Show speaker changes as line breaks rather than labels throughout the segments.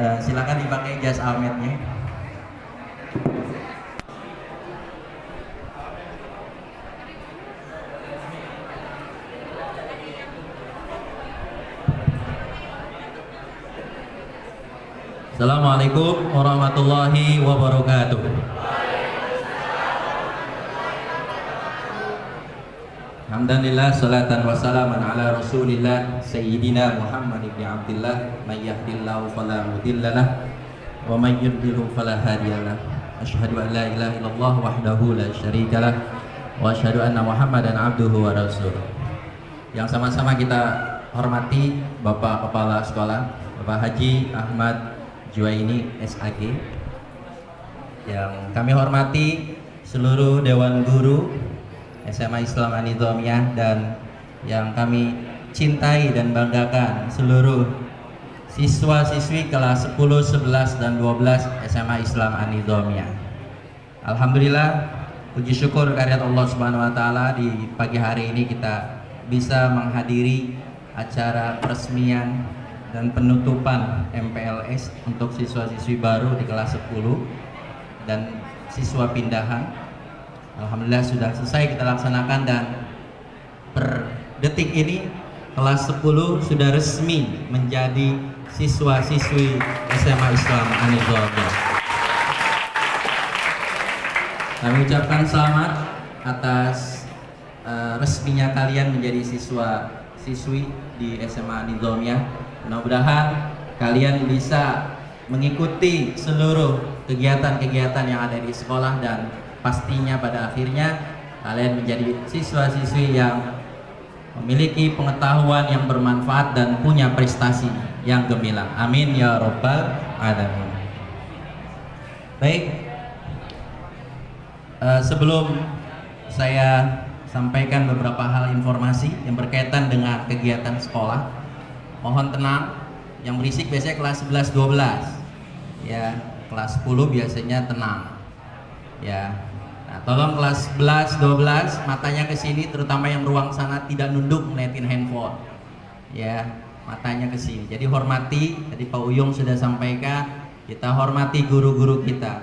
Silakan dipakai jas almetnya. Assalamualaikum warahmatullahi wabarakatuh. Alhamdulillah, salatan wassalaman ala rasulillah Sayyidina Muhammad ibn Abdillah. Man yahdillahu fala mudhillalah wa man yudlilhu fala hadiyalah. Asyhadu an la ilaha illallah wahdahu la syarikalah wa asyhadu anna Muhammadan abduhu wa rasuluh. Yang sama-sama kita hormati Bapak Kepala Sekolah, Bapak Haji Ahmad Juwaini SAG. Yang kami hormati seluruh Dewan Guru SMA Islam An-Nizamiyah, dan yang kami cintai dan banggakan seluruh siswa-siswi kelas 10, 11, dan 12 SMA Islam An-Nizamiyah. Alhamdulillah, puji syukur karyat Allah Subhanahu wa taala, di pagi hari ini kita bisa menghadiri acara peresmian dan penutupan MPLS untuk siswa-siswi baru di kelas 10 dan siswa pindahan. Alhamdulillah sudah selesai kita laksanakan, dan per detik ini kelas 10 sudah resmi menjadi siswa-siswi SMA Islam An-Nizamiyah. Kami ucapkan selamat atas resminya kalian menjadi siswa-siswi di SMA An-Nizamiyah. Mudah-mudahan kalian bisa mengikuti seluruh kegiatan-kegiatan yang ada di sekolah, dan pastinya pada akhirnya kalian menjadi siswa-siswi yang memiliki pengetahuan yang bermanfaat dan punya prestasi yang gemilang. Amin ya rabbal alamin. Baik, sebelum saya sampaikan beberapa hal informasi yang berkaitan dengan kegiatan sekolah, mohon tenang. Yang berisik biasanya kelas 11, 12 ya, kelas 10 biasanya tenang ya. Nah, tolong kelas 11, 12 matanya ke sini, terutama yang ruang sana, tidak nunduk ngeliatin handphone ya, matanya ke sini. Jadi hormati, tadi Pak Uyung sudah sampaikan, kita hormati guru-guru kita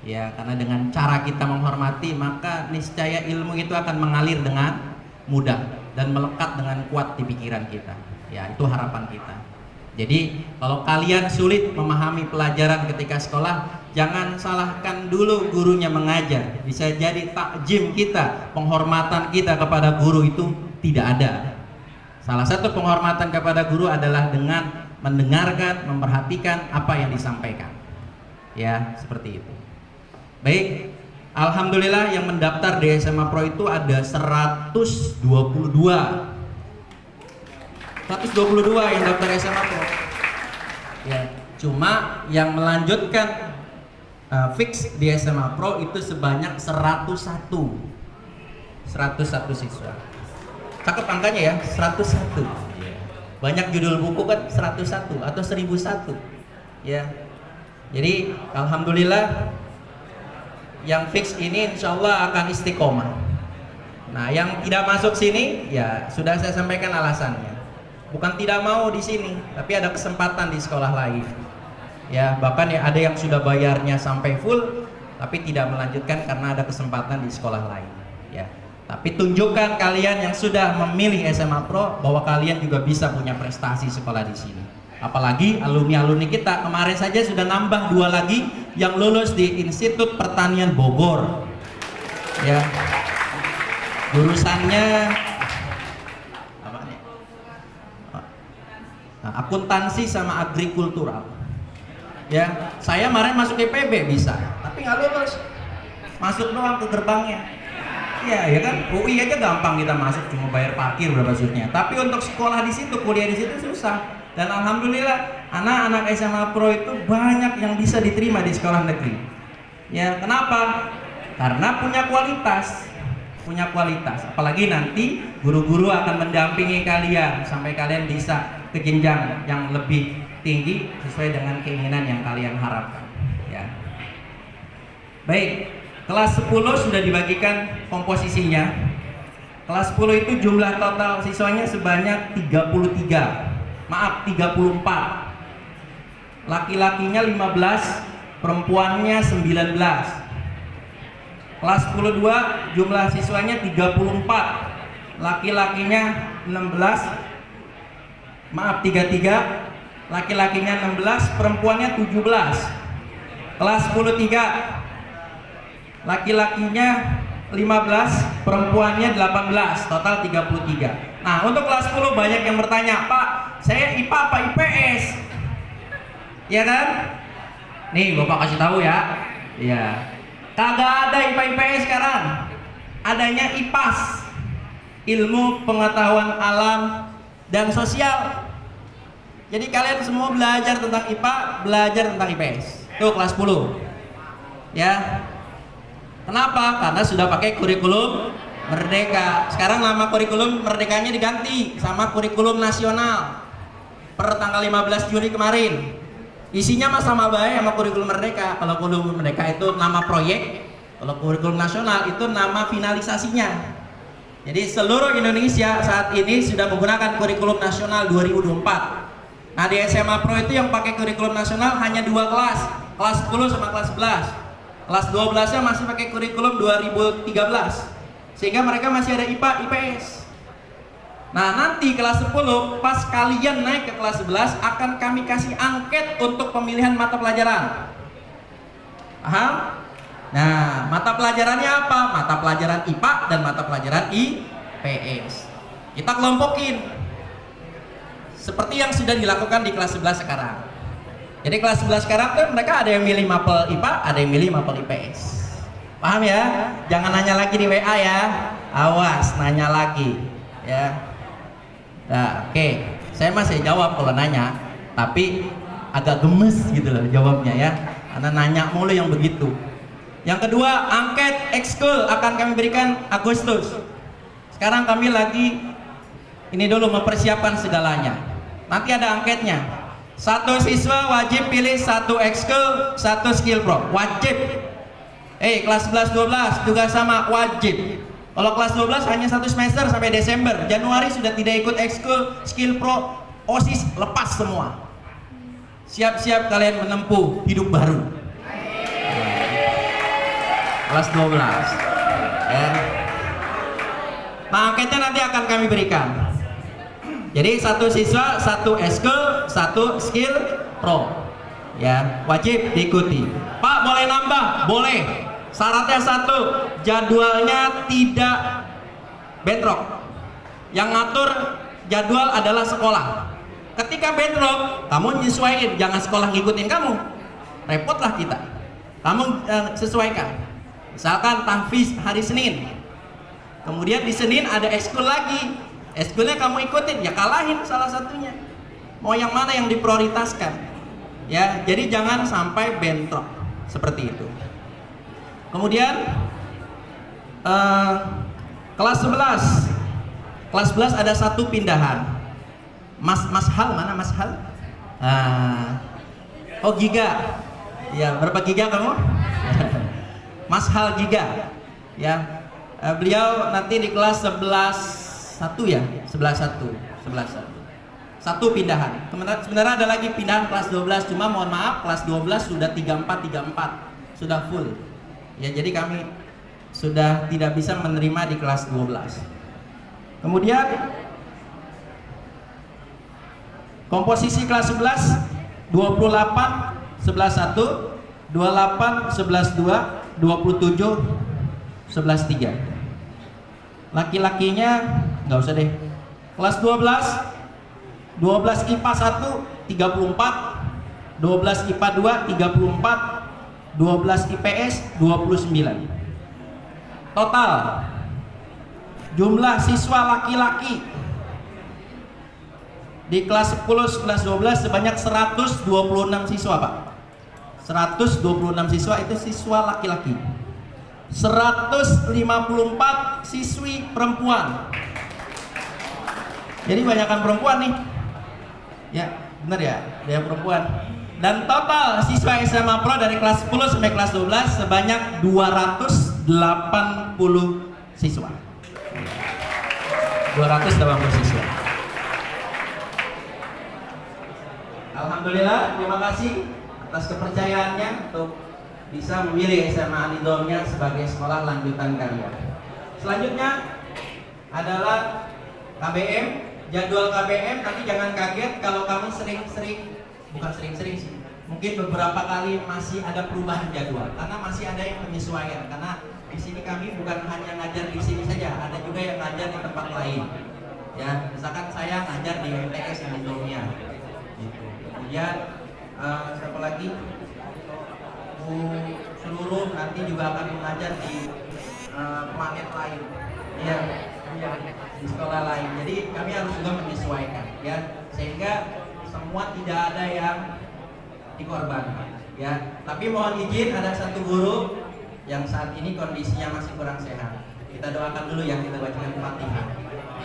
ya, karena dengan cara kita menghormati maka niscaya ilmu itu akan mengalir dengan mudah dan melekat dengan kuat di pikiran kita ya, itu harapan kita. Jadi kalau kalian sulit memahami pelajaran ketika sekolah, jangan salahkan dulu gurunya mengajar. Bisa jadi takjim kita, penghormatan kita kepada guru itu tidak ada. Salah satu penghormatan kepada guru adalah dengan mendengarkan, memperhatikan apa yang disampaikan ya, seperti itu. Baik, alhamdulillah yang mendaftar di SMA Pro itu ada 122 yang daftar SMA Pro ya. Cuma yang melanjutkan fix di SMA Pro itu sebanyak 101 siswa. Cakep angkanya ya, 101. Banyak judul buku kan 101 atau 1001 ya. Jadi alhamdulillah yang fix ini insya Allah akan istiqomah. Nah, yang tidak masuk sini ya sudah saya sampaikan alasannya. Bukan tidak mau di sini, tapi ada kesempatan di sekolah lain. Ya, bahkan ya ada yang sudah bayarnya sampai full, tapi tidak melanjutkan karena ada kesempatan di sekolah lain. Ya, tapi tunjukkan kalian yang sudah memilih SMA Pro bahwa kalian juga bisa punya prestasi sekolah di sini. Apalagi alumni-alumni kita kemarin saja sudah nambah 2 lagi yang lulus di Institut Pertanian Bogor. Ya, jurusannya akuntansi sama agrikultural ya. Saya kemarin masuk IPB bisa, tapi nggak lulus, masuk doang ke gerbangnya ya kan. UI aja gampang kita masuk, cuma bayar parkir berapa susahnya, tapi untuk sekolah di situ, kuliah di situ susah. Dan alhamdulillah anak-anak SMA Pro itu banyak yang bisa diterima di sekolah negeri ya. Kenapa? Karena punya kualitas, apalagi nanti guru-guru akan mendampingi kalian sampai kalian bisa ke jenjang yang lebih tinggi sesuai dengan keinginan yang kalian harapkan ya. Baik, kelas 10 sudah dibagikan komposisinya. Kelas 10 itu jumlah total siswanya sebanyak 34. laki-lakinya 15, perempuannya 19. Kelas 10-2 jumlah siswanya 34, laki-lakinya 33, laki-lakinya 16, perempuannya 17. Kelas 10-3 laki-lakinya 15, perempuannya 18, total 33. Nah, untuk kelas 10 banyak yang bertanya, Pak, saya IPA apa IPS? Iya kan? Nih, Bapak kasih tahu ya. Iya. Kagak ada IPA IPS sekarang. Adanya IPAS, ilmu pengetahuan alam dan sosial. Jadi kalian semua belajar tentang IPA, belajar tentang IPS. Tuh kelas 10. Ya. Kenapa? Karena sudah pakai kurikulum Merdeka. Sekarang nama kurikulum Merdekanya diganti sama kurikulum nasional per tanggal 15 Juni kemarin. Isinya mah sama baik sama kurikulum Merdeka. Kalau kurikulum Merdeka itu nama proyek, kalau kurikulum nasional itu nama finalisasinya. Jadi seluruh Indonesia saat ini sudah menggunakan kurikulum nasional 2024. Nah, di SMA Pro itu yang pakai kurikulum nasional hanya 2 kelas, kelas 10 sama kelas 11. Kelas 12-nya masih pakai kurikulum 2013, sehingga mereka masih ada IPA, IPS. Nah, nanti kelas 10 pas kalian naik ke kelas 11 akan kami kasih angket untuk pemilihan mata pelajaran. Paham? Nah, mata pelajarannya apa? Mata pelajaran IPA dan mata pelajaran IPS. Kita kelompokin seperti yang sudah dilakukan di kelas 11 sekarang. Jadi kelas 11 sekarang tuh mereka ada yang milih mapel IPA, ada yang milih mapel IPS. Paham ya? Jangan nanya lagi di WA ya. Awas, nanya lagi ya. Nah, oke. Saya masih jawab kalau nanya, tapi agak gemes gitu loh jawabnya ya. Karena nanya mulu yang begitu. Yang kedua, angket ekskul akan kami berikan Agustus. Sekarang kami lagi ini dulu mempersiapkan segalanya. Nanti ada angketnya. 1 siswa wajib pilih 1 ekskul, 1 skill pro, wajib. Kelas 11-12 juga sama, wajib. Kalau kelas 12 hanya 1 semester sampai Desember. Januari sudah tidak ikut ekskul, skill pro, OSIS lepas semua. Siap-siap kalian menempuh hidup baru. Kelas 12 ya. Nah, angketnya nanti akan kami berikan. Jadi 1 siswa, 1 ekskul, 1 skill pro. Ya, wajib diikuti. Pak, boleh nambah? Boleh. Syaratnya 1, jadwalnya tidak bentrok. Yang ngatur jadwal adalah sekolah. Ketika bentrok, kamu nyesuaiin, jangan sekolah ngikutin kamu. Repotlah kita. Kamu sesuaikan. Misalkan tahfiz hari Senin. Kemudian di Senin ada ekskul lagi. Ekskulnya kamu ikutin, ya kalahin salah satunya. Mau yang mana yang diprioritaskan? Ya, jadi jangan sampai bentrok seperti itu. Kemudian kelas 11. Kelas 11 ada 1 pindahan. Mas Hal mana Mas Hal? Oh, Giga. Ya, berapa giga kamu? Mas Hal Giga. Ya. Beliau nanti di kelas 11-1 ya, 11-1. 1 pindahan. Sebenarnya ada lagi pindahan kelas 12, cuma mohon maaf kelas 12 sudah 34, sudah full. Ya, jadi kami sudah tidak bisa menerima di kelas 12. Kemudian komposisi kelas 11 28 11-1, 28 11-2, 27 11-3. Laki-lakinya nggak usah deh. Kelas 12 IPA 1 34, 12 IPA 2 34, 12 IPS 29. Total jumlah siswa laki-laki di kelas 10, 11, 12 sebanyak 126 siswa, Pak. 126 siswa itu siswa laki-laki. 154 siswi perempuan. Jadi banyakkan perempuan nih. Ya, benar ya, dia perempuan. Dan total siswa SMA Pro dari kelas 10 sampai kelas 12 sebanyak 280 siswa. 280 siswa. Alhamdulillah, terima kasih atas kepercayaannya untuk bisa memilih SMA Al-Nidhamiyah sebagai sekolah lanjutan kalian. Selanjutnya adalah KBM. Jadwal KBM nanti jangan kaget kalau kami bukan sering-sering sih, mungkin beberapa kali masih ada perubahan jadwal karena masih ada yang penyesuaian, karena di sini kami bukan hanya ngajar di sini saja, ada juga yang ngajar di tempat lain. Ya, misalkan saya ngajar di MTS yang di Domia. Gitu. Kemudian siapa lagi? Bu seluruh nanti juga akan mengajar di planet lain. Ya, di sekolah lain. Jadi kami harus juga menyesuaikan, ya, sehingga semua tidak ada yang dikorbankan, ya. Tapi mohon izin, ada satu guru yang saat ini kondisinya masih kurang sehat. Kita doakan dulu ya, kita bacakan Fatihah.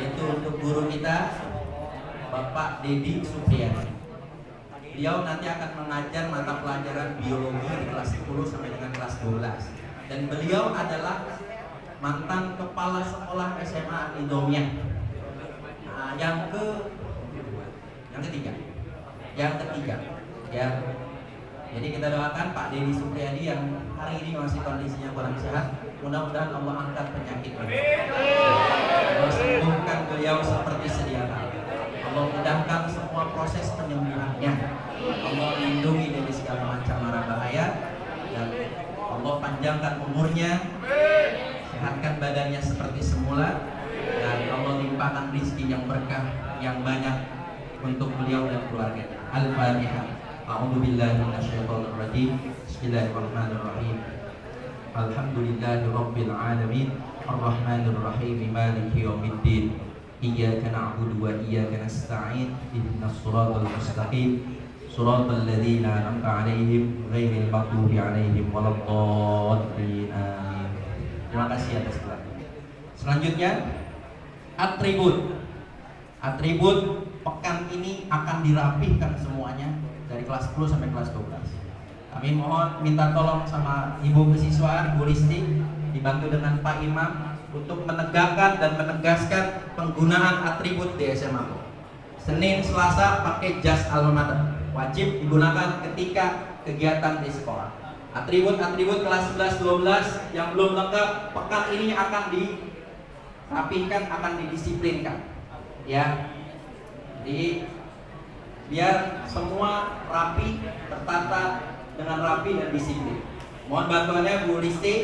Yaitu untuk guru kita, Bapak Dedi Supriyadi. Beliau nanti akan mengajar mata pelajaran biologi di kelas 10 sampai dengan kelas 12. Dan beliau adalah mantan kepala sekolah SMA Al-Nidhamiyah. Nah, yang ketiga, ya. Jadi kita doakan Pak Dedi Supriyadi yang hari ini masih kondisinya kurang sehat, mudah-mudahan Allah angkat penyakitnya. Allah sembuhkan beliau seperti sedia kala. Allah mudahkan semua proses penyembuhannya. Allah lindungi dari segala macam mara bahaya, dan Allah panjangkan umurnya, sehatkan badannya seperti semula, dan Allah limpahkan rezeki yang berkah yang banyak untuk beliau dan keluarganya. Al-Fatihah. A'udzubillahi minasyaitonir rajim. Bismillahirrahmanirrahim. Alhamdulillahirabbil alamin. Arrahmanir rahim. Maliki yaumiddin. Iyyaka na'budu wa iyyaka nasta'in. Ihdinas siratal mustaqim. Shiratal ladzina an'amta 'alaihim ghairil maghdubi 'alaihim waladdallin. Amin. Terima kasih atas perhatiannya. Selanjutnya, atribut pekan ini akan dirapihkan semuanya dari kelas 10 sampai kelas 12. Kami mohon minta tolong sama Ibu Kesiswaan, Bu Listi, dibantu dengan Pak Imam untuk menegakkan dan menegaskan penggunaan atribut di SMA. Senin, Selasa pakai jas alma mater, wajib digunakan ketika kegiatan di sekolah. Atribut-atribut kelas 11, 12 yang belum lengkap pekan ini akan dirapihkan, akan didisiplinkan, ya. Jadi biar semua rapi, tertata dengan rapi dan disiplin. Mohon bantuannya Bu Listi,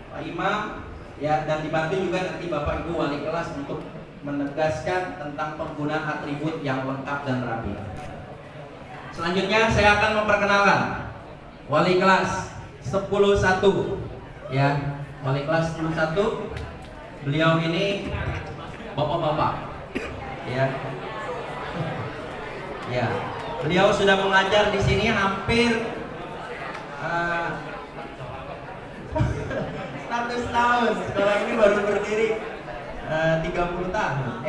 Pak Imam, ya, dan dibantu juga nanti Bapak Ibu wali kelas untuk menegaskan tentang penggunaan atribut yang lengkap dan rapi. Selanjutnya saya akan memperkenalkan wali kelas 10-1, ya, wali kelas 10-1. Beliau ini bapak-bapak, ya. Ya, beliau sudah mengajar di sini hampir 100 tahun. Sekolah ini baru berdiri 30 tahun,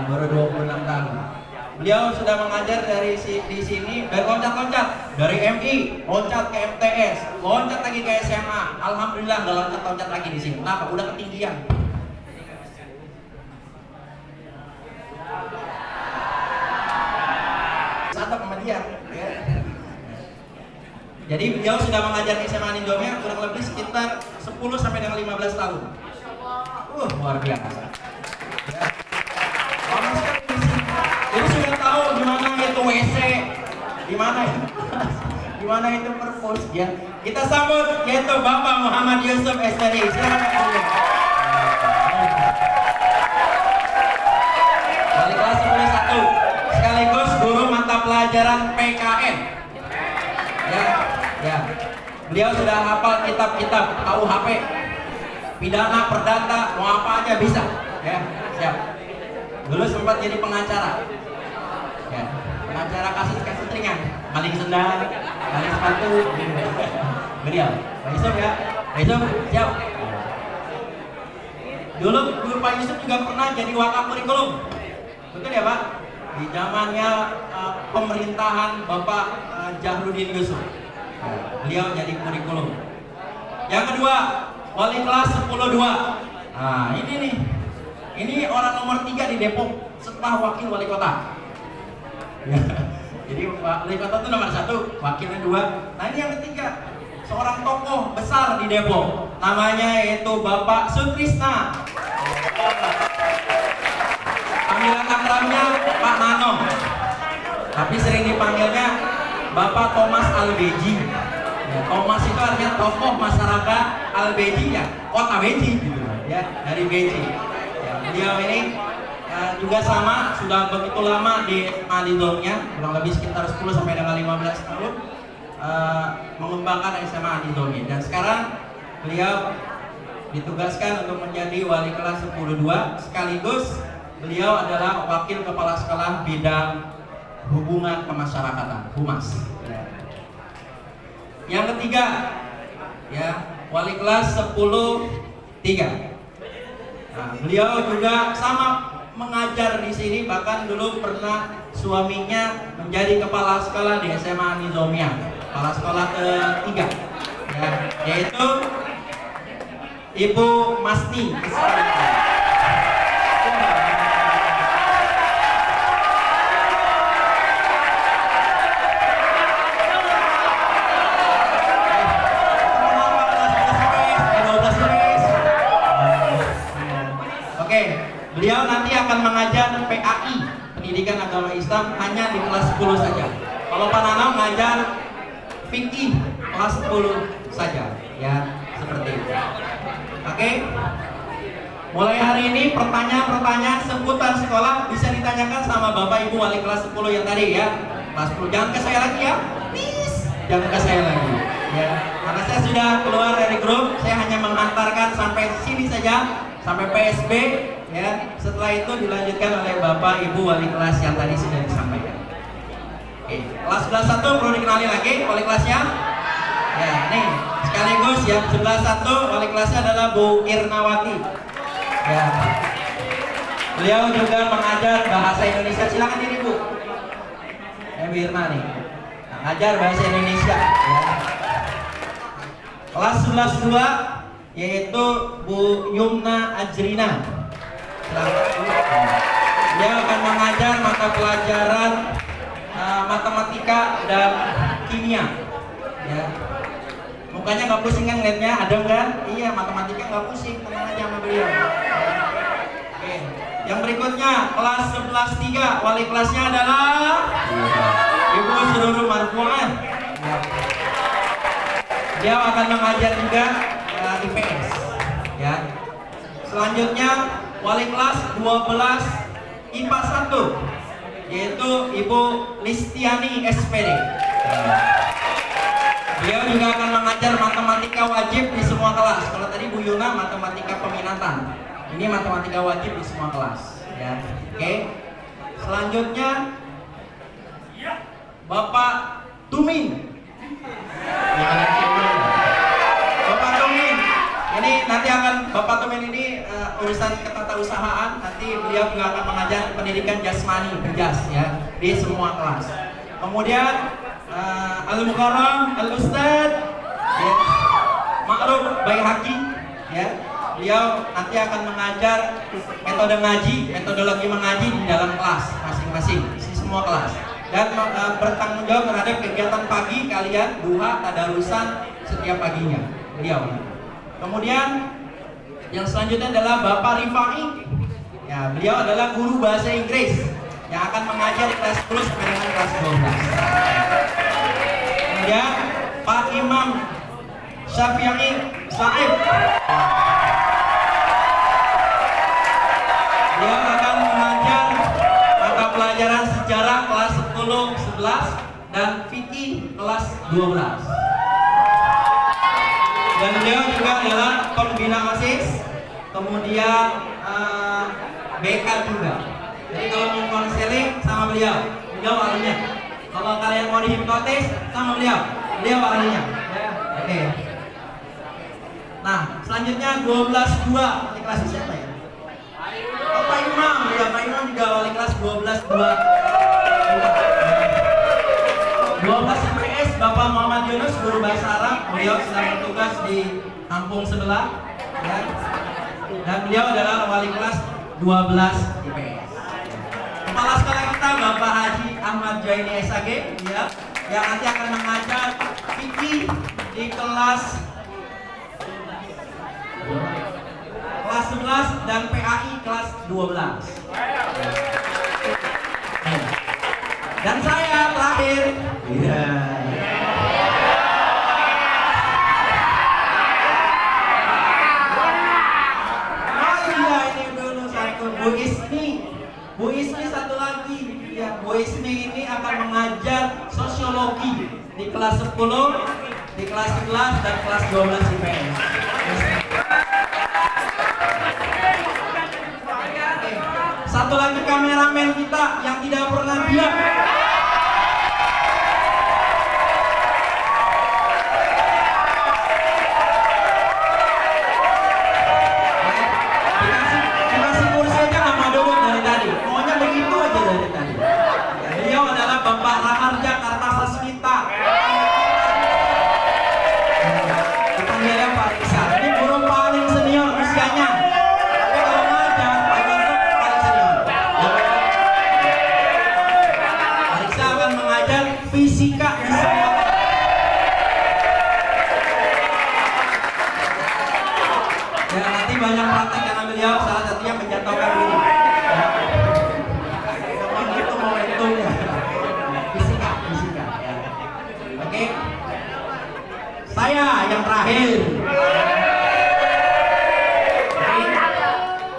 baru 26 tahun. Beliau sudah mengajar di sini, dari loncat-loncat, dari MI, loncat ke MTS, loncat lagi ke SMA. Alhamdulillah nggak loncat-loncat lagi di sini. Kenapa? Udah ketinggian. Atau sama dia, ya. Jadi beliau sudah mengajar di SMA Al-Nidhamiyah kurang lebih sekitar 10 sampai dengan 15 tahun. Luar biasa. Ya. Jadi sudah tahu gimana itu WC, gimana itu perpus, ya. Kita sambut yaitu Bapak Muhammad Yusuf STRI. Silakan. Wali kelas 11 sekaligus guru mata pelajaran PKN. Ya. Beliau sudah hafal kitab-kitab KUHP, pidana, perdata, mau apa aja bisa. Ya, siap. Dulu sempat jadi pengacara. Ya, pengacara kasus-kasus ringan, maling sendal, maling sepatu. Beliau, Pak Yusuf, ya. Pak Yusuf, siap. Dulu Guru Pak Yusuf juga pernah jadi wakaf kurikulum. Betul ya, Pak? Di zamannya pemerintahan Bapak Jahrudin Yusuf. Beliau jadi kurikulum. Yang kedua, wali kelas 10-2. Nah, ini nih. Ini orang nomor 3 di Depok setelah wakil wali kota. Jadi wali kota itu nomor 1, wakilnya 2. Nah ini yang ketiga, seorang tokoh besar di Depok, namanya yaitu Bapak Sutrisna. Panggilan akrabnya Pak Nano, tapi sering dipanggilnya Bapak Thomas Albeji. Ya, Thomas itu artinya tokoh masyarakat, Albeji ya kota Beji gitu ya, dari Beji. Ya, beliau ini juga sama, sudah begitu lama di Adidolnya, kurang lebih sekitar 10 sampai dengan 15 tahun mengembangkan SMA Adidolnya, dan sekarang beliau ditugaskan untuk menjadi wali kelas 10-2, sekaligus beliau adalah wakil kepala sekolah bidang hubungan kemasyarakatan, Humas. Yang ketiga, ya, wali kelas 10-3. Nah, beliau juga sama mengajar di sini, bahkan dulu pernah suaminya menjadi kepala sekolah di SMA Nizomia, kepala sekolah ke-3, ya, yaitu Ibu Masni. Beliau nanti akan mengajar PAI, Pendidikan Agama Islam, hanya di kelas 10 saja. Kalau Pak Nanang mengajar fikih kelas 10 saja, ya, seperti itu. Oke. Mulai hari ini pertanyaan-pertanyaan seputar sekolah bisa ditanyakan sama Bapak Ibu wali kelas 10 yang tadi ya. Kelas 10 jangan ke saya lagi ya. Please, jangan ke saya lagi. Ya, karena saya sudah keluar dari grup, saya hanya mengantarkan sampai sini saja, sampai PSB. Ya, setelah itu dilanjutkan oleh Bapak Ibu wali kelas yang tadi sudah disampaikan. Oke, kelas 11-1 perlu dikenali lagi wali kelasnya. Ya, nih sekaligus yang 11-1 wali kelasnya adalah Bu Irnawati. Ya, beliau juga mengajar bahasa Indonesia. Silakan diri Bu. Bu Irna nih, mengajar bahasa Indonesia. Ya. Kelas 11-2 yaitu Bu Yumna Ajrina. Dia akan mengajar mata pelajaran matematika dan kimia. Ya. Mukanya nggak pusing kan ngeliatnya, ada kan? Iya, matematika nggak pusing, tenang aja sama beliau. Oke. Yang berikutnya kelas 11-3, wali kelasnya adalah Ibu Sururu Marfuan. Dia akan mengajar juga IPS. Ya. Selanjutnya wali kelas 12 IPA 1 yaitu Ibu Listiani SPD. Beliau juga akan mengajar matematika wajib di semua kelas. Kalau tadi Bu Yuna matematika peminatan, ini matematika wajib di semua kelas. Ya, oke. Selanjutnya Bapak Tumin. Bapak Tumin. Ini nanti akan Bapak Tumin ini urusan ketatausahaan, nanti beliau juga akan mengajar pendidikan jasmani, berjas ya, di semua kelas. Kemudian Al-Mukarram Al-Ustad ya, Ma'ruf Baihaqi ya, beliau nanti akan mengajar metode ngaji, metodologi mengaji di dalam kelas masing-masing, di semua kelas, dan bertanggung jawab terhadap kegiatan pagi kalian, duha, tadarusan setiap paginya beliau. Kemudian yang selanjutnya adalah Bapak Rifai. Ya, beliau adalah guru bahasa Inggris yang akan mengajar kelas 10 sampai dengan kelas 12. Kemudian Pak Imam Syafi'i Saib. Beliau akan mengajar mata pelajaran sejarah kelas 10, 11 dan fikih kelas 12. Dan beliau juga adalah pembina OSIS, kemudian BK juga. Jadi kalau mau konseling sama beliau ahlinya. Kalau kalian mau dihipnotis sama beliau ahlinya. Ya, oke. Nah, selanjutnya 12-2 wali kelas siapa ya? Oh, Pak Imam, ya Pak Imam juga wali kelas 12-2. 12 IPS Bapak Muhammad Yunus, guru bahasa Arab. Beliau sedang bertugas di kampung sebelah ya. Dan beliau adalah wali kelas 12 IPS. Kepala sekolah kita Bapak Haji Ahmad Jaini SAG, ya, yang nanti akan mengajar fikih di kelas 11 dan PAI kelas 12. Dan saya terakhir, iya. Bu Ismi satu lagi, ya, Bu Ismi ini akan mengajar sosiologi di kelas 10, di kelas 11 dan kelas 12 IPS. Satu lagi kameramen kita yang tidak pernah diam. Dikasih kursi aja nggak mau duduk dari tadi. Maunya begitu aja dari tadi. Beliau adalah Bapak Raharja Kartasasmita. Dipanggilnya Pak Riksa. Ini guru paling senior usianya. Tapi kalau ngajar Pak Yusuf paling senior. Pak Riksa akan mengajar fisika di semua. Ya, nanti banyak praktek karena beliau salah satunya menjatuhkan diri. Memang itu momentumnya. Fisika ya. Oke. Saya yang terakhir. Oke.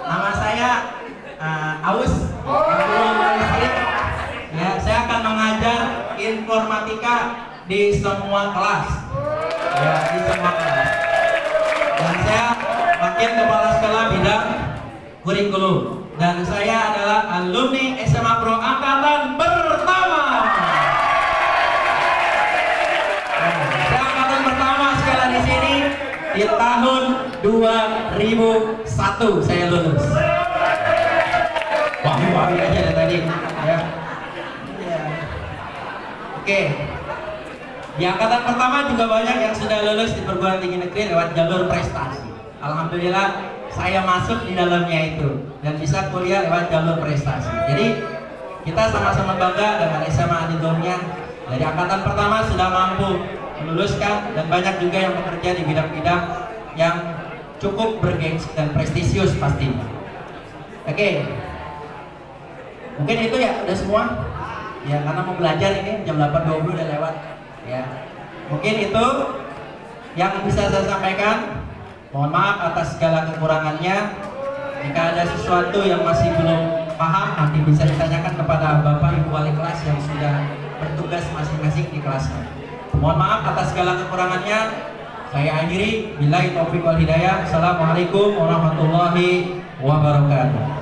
Nama saya Aus. Ya, saya akan mengajar informatika di semua kelas. Ya, di semua kelas. Dan saya Wakil Kepala Sekolah Bidang Kurikulum. Dan saya adalah alumni SMA Pro Angkatan pertama. Saya angkatan pertama sekolah di sini di tahun 2001 saya lulus. Wah, aja dari tadi. Ya. Oke. Di angkatan pertama juga banyak yang sudah lulus di perguruan tinggi negeri lewat jalur prestasi. Alhamdulillah saya masuk di dalamnya itu dan bisa kuliah lewat jalur prestasi. Jadi kita sama-sama bangga dengan SMA Adidornya. Dari angkatan pertama sudah mampu meluluskan dan banyak juga yang bekerja di bidang-bidang yang cukup bergengsi dan prestisius pastinya. Oke. Mungkin itu ya udah semua. Ya karena mau belajar ini jam 8.20 udah lewat. Ya. Mungkin itu yang bisa saya sampaikan. Mohon maaf atas segala kekurangannya. Jika ada sesuatu yang masih belum paham, nanti bisa ditanyakan kepada Bapak Ibu Wali kelas yang sudah bertugas masing-masing di kelasnya. Mohon maaf atas segala kekurangannya. Saya akhiri. Billahi taufiq wal hidayah. Assalamualaikum warahmatullahi wabarakatuh.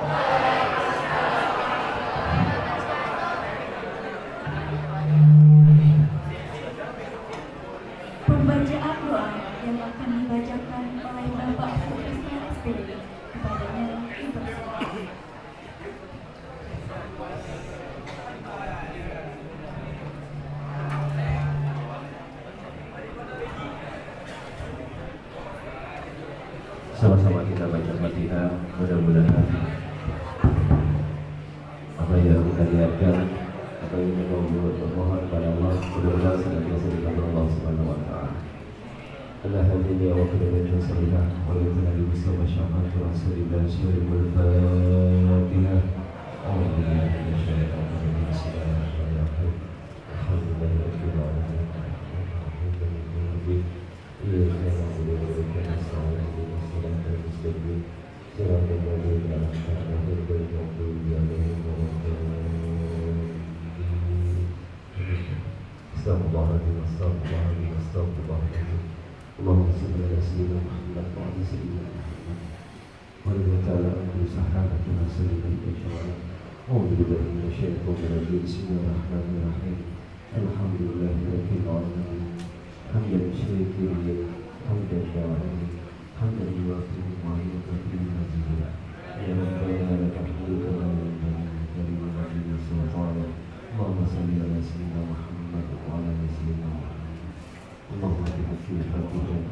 Pembacaan doa yang akan dibacakan oleh Bapak Profesor SPD kepadanya dipersilakan.
Sama-sama kita baca Fatihah. Mudah-mudahan apa yang kita lihatkan, apa yang kita bermohon kepada Allah, mudah-mudahan senantiasa dikabul Allah Subhanahu wa Ta'ala. Alhamdulillah wa qadarihi salihah wa yuzali bisma syafa'atu rasulillah syariful Fatihah. Alhamdulillah Bismillahirrahmanirrahim. Alhamdulillahirabbil alamin. Allahumma salli ala sayyidina Muhammad wa ala sayyidina Muhammad wa ala ta'ala anhu sahabatu rasulillah. A'udzu billahi minasyaitonir rajim. Bismillahirrahmanirrahim. Alhamdulillahirabbil alamin. Hamdan syakirin, hamdan syakirin, hamdan yuwafiqu ma yukafi mazida. Ya Rabbana lakal hamdu kama yanbaghi li jalali sultanik. Allahumma salli ala sayyidina Muhammad wa ala sayyidina Muhammad. Allahumma bihaqil Fatihah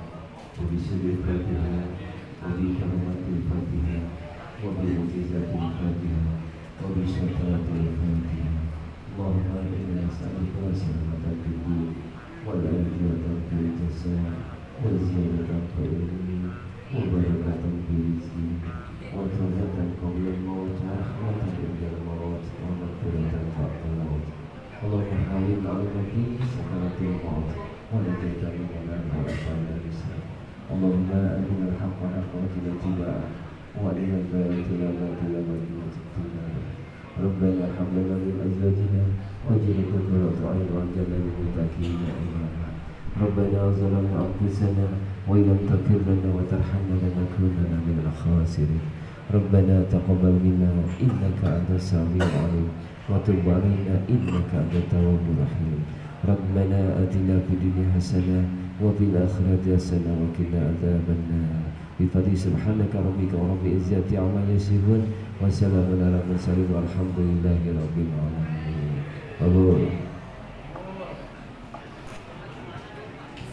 wa bisirril Fatihah wa bi kalimatil Fatihah wa bi mu'jizatil Fatihah wa bi syafaatil Fatihah اللهم إنا نسألك سلامة الدين والعافية في الجسد وزيادة في العلم وبركة في الرزق وتوبة قبل الموت ورحمة عند الموت ومغفرة بعد الموت اللهم حبيب علينا فيه سكرة الموت ونجيت من النار وأشهد الإسلام اللهم أرنا الحق حقا اتباعه وأرنا الباطل باطلا واجتنابه ربنا هب لنا من أزواجنا وجعلنا قرة أعين واجعلنا للمتقين إماما ربنا ظلمنا أنفسنا وإن لم تغفر لنا وترحمنا لنكونن من الخاسرين ربنا تقبل منا إنك أنت السميع العليم وتب علينا إنك أنت التواب الرحيم ربنا آتنا في الدنيا حسنة وفي الآخرة حسنة وقنا عذاب النار بفضل سبحانك ربك ورب العزة عما يصفون وسلام على المرسلين والحمد لله رب العالمين.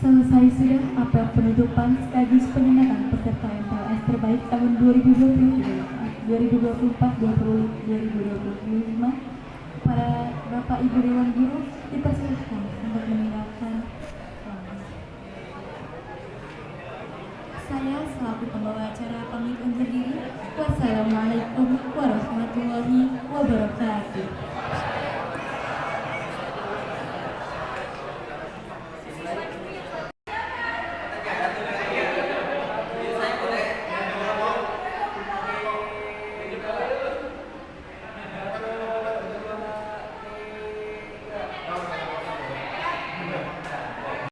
Selesai sudah apel penutupan sekaligus penyematan peserta MPLS terbaik tahun 2024-2025. Para Bapak Ibu Dewan Guru dipersilahkan untuk meninggalkan kelas. Saya selaku pembawa acara pamit undur diri. Wassalamualaikum warahmatullahi wabarakatuh.